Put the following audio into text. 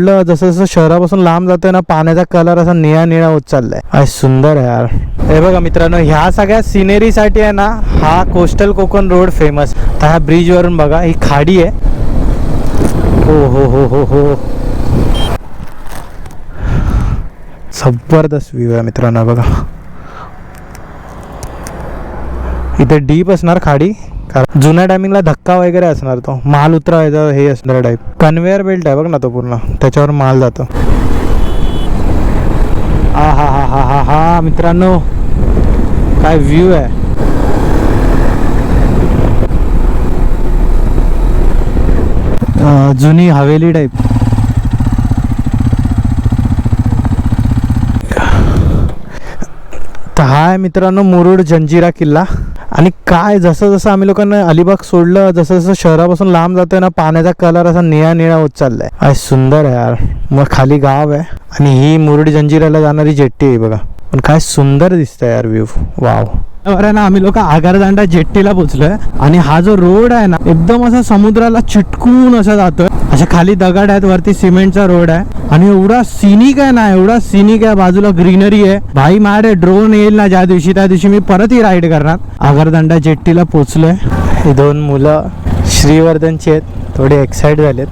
जसं जसं शहरापासून लांब जातोय ना, पाण्याचा कलर असा निळा निळा होत चाललाय. काय सुंदर आहे यार. हे बघा मित्रांनो, ह्या सगळ्या सिनेरीसाठी आहे ना हा कोस्टल कोकण रोड फेमस. तर ह्या ब्रिज वरून बघा, ही खाडी आहे. हो हो हो हो हो, जबरदस्त व्ह्यू आहे मित्रांनो. बघा इथे डीप असणार खाडी, कारण जुन्या टायमिंगला धक्का वगैरे असणार, तो माल उतरवायचा हे असणार टाईप. कन्व्हेअर बेल्ट आहे बघ ना तो पूर्ण, त्याच्यावर माल जातो. हा हा हा हा हा हा मित्रांनो, काय व्ह्यू आहे. जुनी हवेली टाईप. तर हा आहे मित्रांनो मुरुड जंजिरा किल्ला. आणि काय जसं जसं आम्ही लोकांना अलिबाग सोडलं, जसं जसं शहरापासून लांब जातोय ना, पाण्याचा कलर असा निळा निळा होत चाललाय. काय सुंदर आहे यार. मग खाली गाव आहे आणि ही मुरुड जंजिराला जाणारी जेट्टी आहे बघा. पण काय सुंदर दिसतंय यार व्ह्यू. वाव. ना आम्ही लोक आगारदांडा जेट्टीला पोहोचलोय आणि हा जो रोड आहे ना एकदम असा समुद्राला चिटकून असा जातोय. अशा खाली दगड आहेत, वरती सिमेंटचा रोड आहे आणि एवढा सिनिक आहे ना, एवढा सिनिक आहे. बाजूला ग्रीनरी आहे. भाई माझ्याकडे ड्रोन येईल ना ज्या दिवशी, त्या दिवशी मी परत ही राईड करणार. आगारदांडा जेट्टीला पोहोचलोय. ही दोन मुलं श्रीवर्धनची आहेत, थोडे एक्साइट झालेत.